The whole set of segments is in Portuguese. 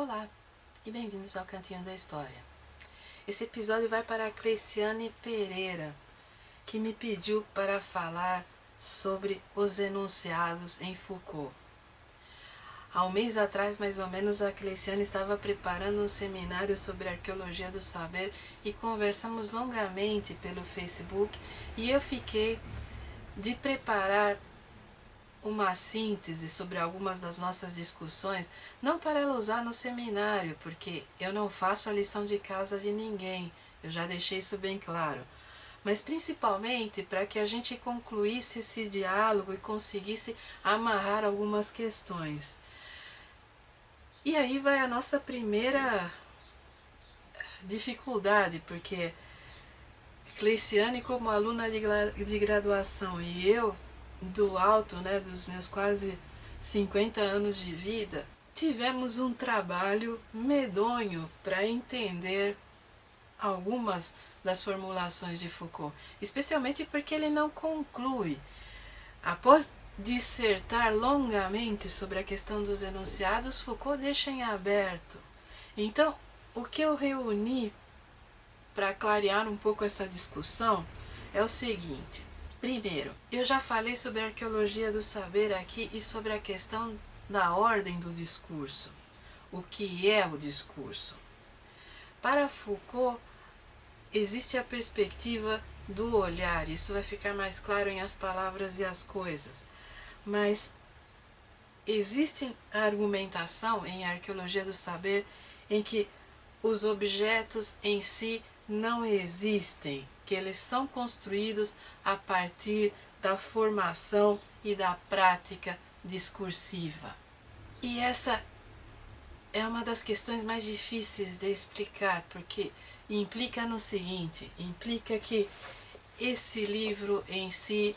Olá e bem-vindos ao Cantinho da História. Esse episódio vai para a Cleiciane Pereira, que me pediu para falar sobre os enunciados em Foucault. Há um mês atrás, mais ou menos, a Cleiciane estava preparando um seminário sobre arqueologia do saber e conversamos longamente pelo Facebook e eu fiquei de preparar uma síntese sobre algumas das nossas discussões, não para ela usar no seminário, porque eu não faço a lição de casa de ninguém, eu já deixei isso bem claro, mas principalmente para que a gente concluísse esse diálogo e conseguisse amarrar algumas questões. E aí vai a nossa primeira dificuldade, porque Cleiciane, como aluna de graduação, e eu, do alto, dos meus quase 50 anos de vida, tivemos um trabalho medonho para entender algumas das formulações de Foucault, especialmente porque ele não conclui. Após dissertar longamente sobre a questão dos enunciados, Foucault deixa em aberto. Então, o que eu reuni para clarear um pouco essa discussão é o seguinte. Primeiro, eu já falei sobre a arqueologia do saber aqui e sobre a questão da ordem do discurso. O que é o discurso? Para Foucault, existe a perspectiva do olhar. Isso vai ficar mais claro em As Palavras e as Coisas. Mas existe a argumentação em arqueologia do saber em que os objetos em si não existem, que eles são construídos a partir da formação e da prática discursiva. E essa é uma das questões mais difíceis de explicar, porque implica no seguinte, implica que esse livro em si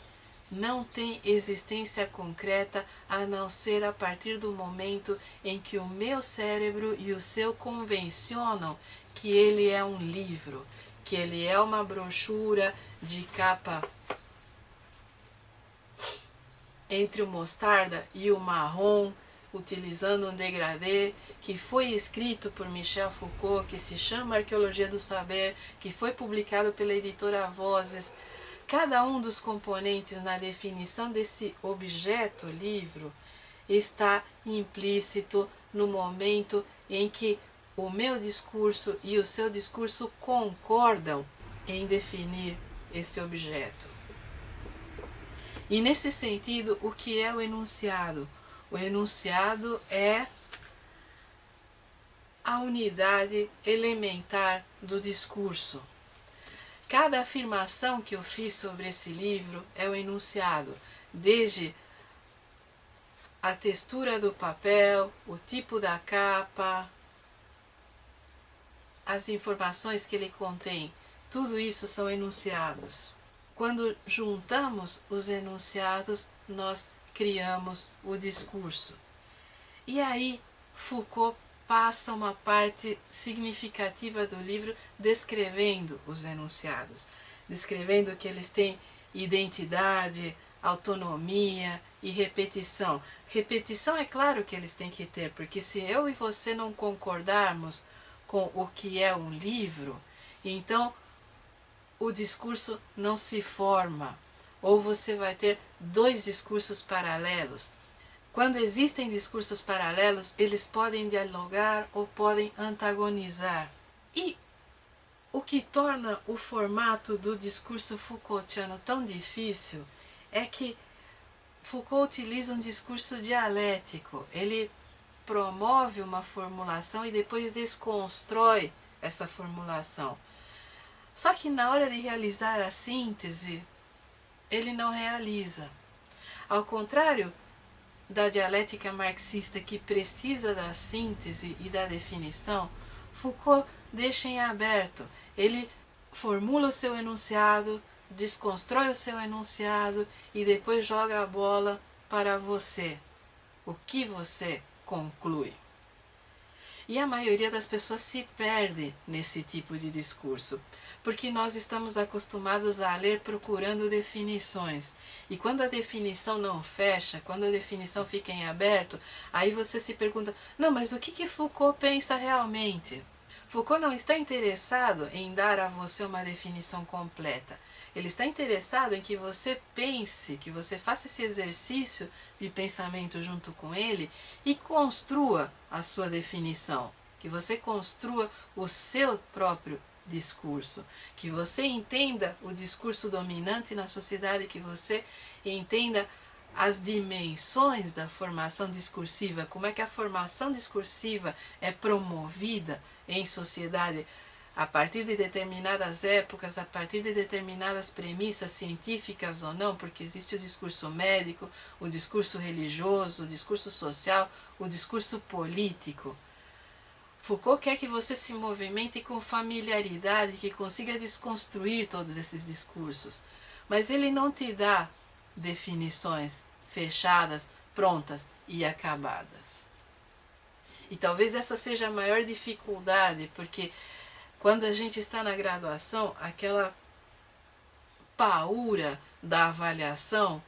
não tem existência concreta a não ser a partir do momento em que o meu cérebro e o seu convencionam que ele é um livro, que ele é uma brochura de capa entre o mostarda e o marrom, utilizando um degradê, que foi escrito por Michel Foucault, que se chama Arqueologia do Saber, que foi publicado pela editora Vozes. Cada um dos componentes na definição desse objeto, livro, está implícito no momento em que o meu discurso e o seu discurso concordam em definir esse objeto. E nesse sentido, o que é o enunciado? O enunciado é a unidade elementar do discurso. Cada afirmação que eu fiz sobre esse livro é o enunciado, desde a textura do papel, o tipo da capa, as informações que ele contém, tudo isso são enunciados. Quando juntamos os enunciados, nós criamos o discurso. E aí Foucault passa uma parte significativa do livro descrevendo os enunciados, descrevendo que eles têm identidade, autonomia e repetição. Repetição é claro que eles têm que ter, porque se eu e você não concordarmos com o que é um livro, então o discurso não se forma, ou você vai ter dois discursos paralelos. Quando existem discursos paralelos, eles podem dialogar ou podem antagonizar. E o que torna o formato do discurso Foucaultiano tão difícil é que Foucault utiliza um discurso dialético. Ele promove uma formulação e depois desconstrói essa formulação. Só que na hora de realizar a síntese, ele não realiza. Ao contrário da dialética marxista, que precisa da síntese e da definição, Foucault deixa em aberto. Ele formula o seu enunciado, desconstrói o seu enunciado e depois joga a bola para você. O que você conclui? E a maioria das pessoas se perde nesse tipo de discurso, porque nós estamos acostumados a ler procurando definições. E quando a definição não fecha, quando a definição fica em aberto, aí você se pergunta, não, mas o que Foucault pensa realmente? Foucault não está interessado em dar a você uma definição completa. Ele está interessado em que você pense, que você faça esse exercício de pensamento junto com ele e construa a sua definição, que você construa o seu próprio discurso, que você entenda o discurso dominante na sociedade, que você entenda as dimensões da formação discursiva, como é que a formação discursiva é promovida em sociedade a partir de determinadas épocas, a partir de determinadas premissas científicas ou não, porque existe o discurso médico, o discurso religioso, o discurso social, o discurso político. Foucault quer que você se movimente com familiaridade, que consiga desconstruir todos esses discursos, mas ele não te dá definições fechadas, prontas e acabadas. E talvez essa seja a maior dificuldade, porque quando a gente está na graduação, aquela paura da avaliação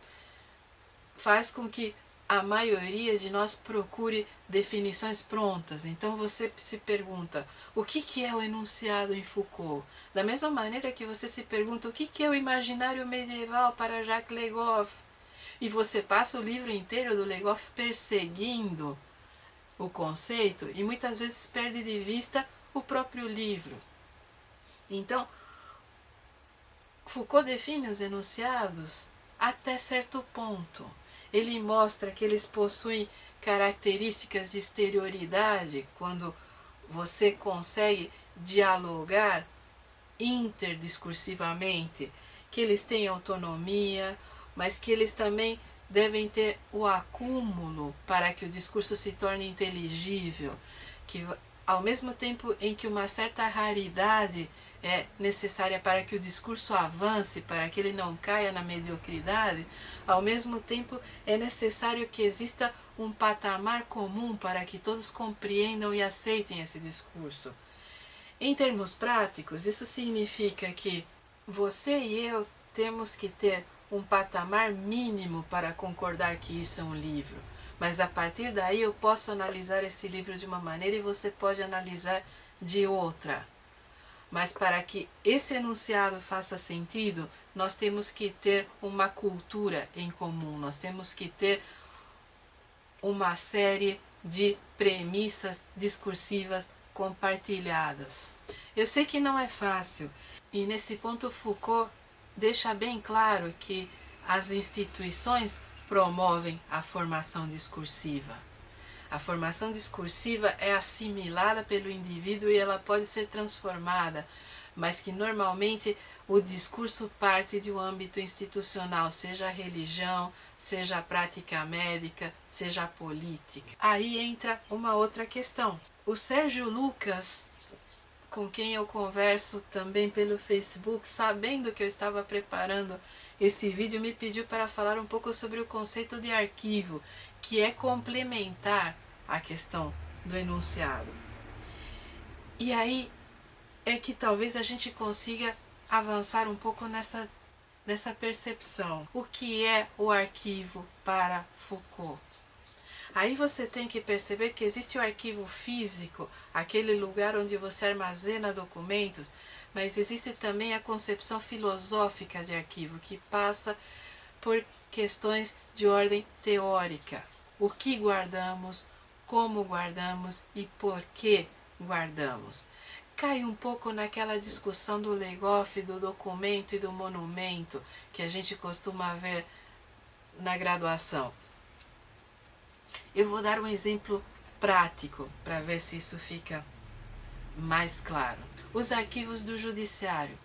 faz com que a maioria de nós procure definições prontas. Então você se pergunta, o que é o enunciado em Foucault? Da mesma maneira que você se pergunta, o que é o imaginário medieval para Jacques Le Goff? E você passa o livro inteiro do Le Goff perseguindo o conceito e muitas vezes perde de vista o próprio livro. Então, Foucault define os enunciados até certo ponto. Ele mostra que eles possuem características de exterioridade quando você consegue dialogar interdiscursivamente, que eles têm autonomia, mas que eles também devem ter o acúmulo para que o discurso se torne inteligível, que ao mesmo tempo em que uma certa raridade é necessária para que o discurso avance, para que ele não caia na mediocridade, ao mesmo tempo é necessário que exista um patamar comum para que todos compreendam e aceitem esse discurso. Em termos práticos, isso significa que você e eu temos que ter um patamar mínimo para concordar que isso é um livro. Mas a partir daí eu posso analisar esse livro de uma maneira e você pode analisar de outra. Mas para que esse enunciado faça sentido, nós temos que ter uma cultura em comum, nós temos que ter uma série de premissas discursivas compartilhadas. Eu sei que não é fácil, e nesse ponto Foucault deixa bem claro que as instituições promovem a formação discursiva. A formação discursiva é assimilada pelo indivíduo e ela pode ser transformada, mas que normalmente o discurso parte de um âmbito institucional, seja a religião, seja a prática médica, seja a política. Aí entra uma outra questão. O Sérgio Lucas, com quem eu converso também pelo Facebook, sabendo que eu estava preparando esse vídeo, me pediu para falar um pouco sobre o conceito de arquivo, que é complementar a questão do enunciado. E aí é que talvez a gente consiga avançar um pouco nessa percepção. O que é o arquivo para Foucault? Aí você tem que perceber que existe o arquivo físico, aquele lugar onde você armazena documentos, mas existe também a concepção filosófica de arquivo, que passa por questões de ordem teórica. O que guardamos, como guardamos e por que guardamos. Cai um pouco naquela discussão do Le Goff, do documento e do monumento que a gente costuma ver na graduação. Eu vou dar um exemplo prático para ver se isso fica mais claro. Os arquivos do judiciário.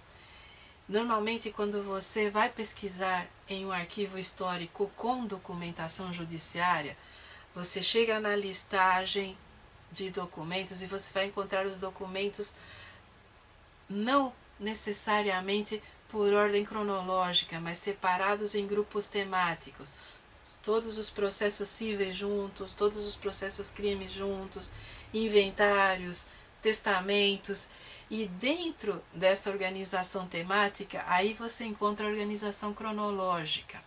Normalmente, quando você vai pesquisar em um arquivo histórico com documentação judiciária, você chega na listagem de documentos e você vai encontrar os documentos não necessariamente por ordem cronológica, mas separados em grupos temáticos. Todos os processos cíveis juntos, todos os processos crimes juntos. inventários, testamentos, e dentro dessa organização temática, aí você encontra a organização cronológica.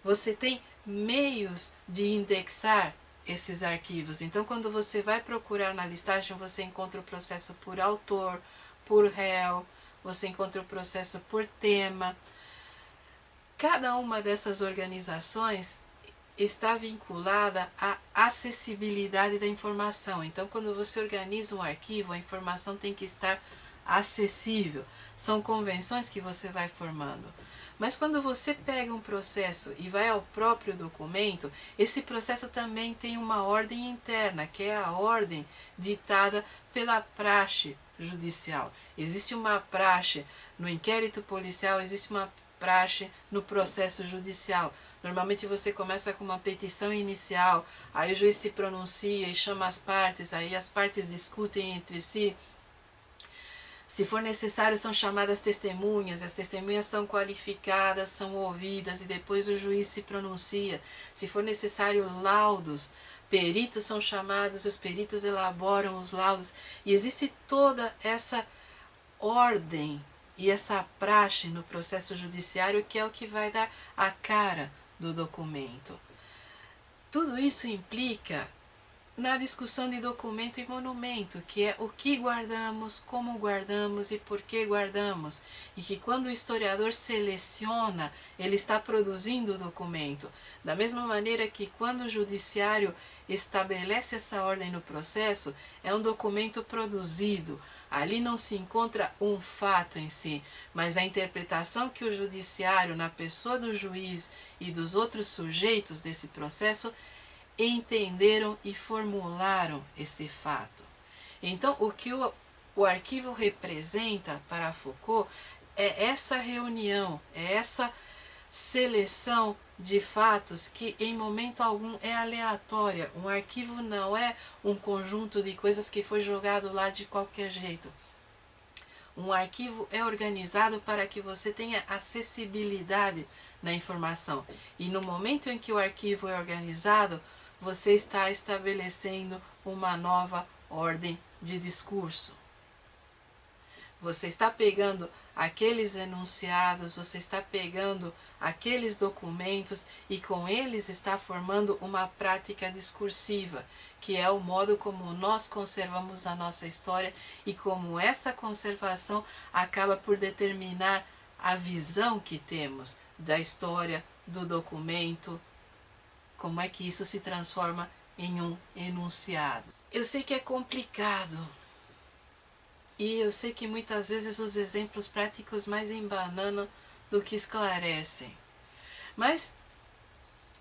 Você tem meios de indexar esses arquivos. Então, quando você vai procurar na listagem, você encontra o processo por autor, por réu, você encontra o processo por tema. Cada uma dessas organizações está vinculada à acessibilidade da informação. Então, quando você organiza um arquivo, a informação tem que estar acessível. São convenções que você vai formando. Mas quando você pega um processo e vai ao próprio documento, esse processo também tem uma ordem interna, que é a ordem ditada pela praxe judicial. Existe uma praxe no inquérito policial, existe uma praxe no processo judicial. Normalmente você começa com uma petição inicial, aí o juiz se pronuncia e chama as partes, aí as partes discutem entre si. Se for necessário, são chamadas testemunhas, as testemunhas são qualificadas, são ouvidas e depois o juiz se pronuncia. Se for necessário, laudos, peritos são chamados, os peritos elaboram os laudos. E existe toda essa ordem e essa praxe no processo judiciário que é o que vai dar a cara do documento. Tudo isso implica na discussão de documento e monumento, que é o que guardamos, como guardamos e por que guardamos. E que quando o historiador seleciona, ele está produzindo o documento. Da mesma maneira que quando o judiciário estabelece essa ordem no processo, é um documento produzido. Ali não se encontra um fato em si, mas a interpretação que o judiciário, na pessoa do juiz e dos outros sujeitos desse processo, entenderam e formularam esse fato. Então, o que o arquivo representa para Foucault é essa reunião, é essa seleção de fatos que em momento algum é aleatória. Um arquivo não é um conjunto de coisas que foi jogado lá de qualquer jeito. Um arquivo é organizado para que você tenha acessibilidade na informação. E no momento em que o arquivo é organizado, você está estabelecendo uma nova ordem de discurso. Você está pegando aqueles enunciados, você está pegando aqueles documentos e com eles está formando uma prática discursiva, que é o modo como nós conservamos a nossa história e como essa conservação acaba por determinar a visão que temos da história, do documento, como é que isso se transforma em um enunciado. Eu sei que é complicado e eu sei que muitas vezes os exemplos práticos mais embananam do que esclarecem, mas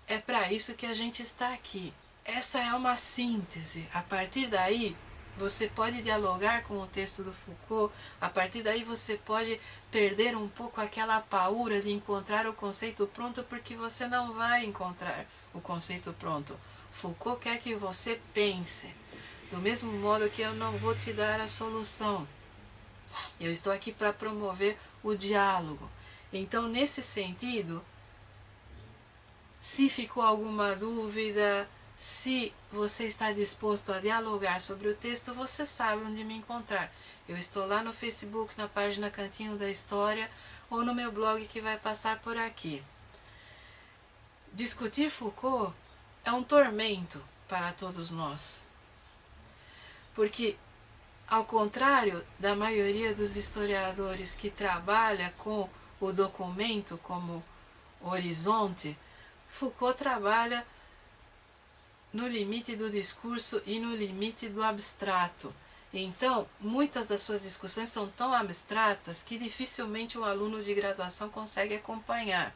é para isso que a gente está aqui. Essa é uma síntese. A partir daí, você pode dialogar com o texto do Foucault, a partir daí você pode perder um pouco aquela paura de encontrar o conceito pronto, porque você não vai encontrar o conceito pronto. Foucault quer que você pense, do mesmo modo que eu não vou te dar a solução. Eu estou aqui para promover o diálogo. Então, nesse sentido, se ficou alguma dúvida, se você está disposto a dialogar sobre o texto, você sabe onde me encontrar. Eu estou lá no Facebook, na página Cantinho da História, ou no meu blog que vai passar por aqui. Discutir Foucault é um tormento para todos nós. Porque, ao contrário da maioria dos historiadores que trabalha com o documento como horizonte, Foucault trabalha no limite do discurso e no limite do abstrato. Então, muitas das suas discussões são tão abstratas que dificilmente um aluno de graduação consegue acompanhar.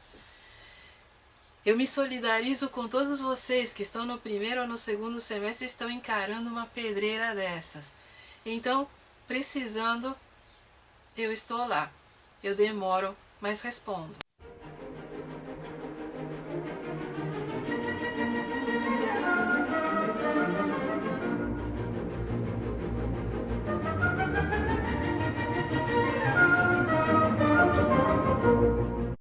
Eu me solidarizo com todos vocês que estão no primeiro ou no segundo semestre e estão encarando uma pedreira dessas. Então, precisando, eu estou lá. Eu demoro, mas respondo.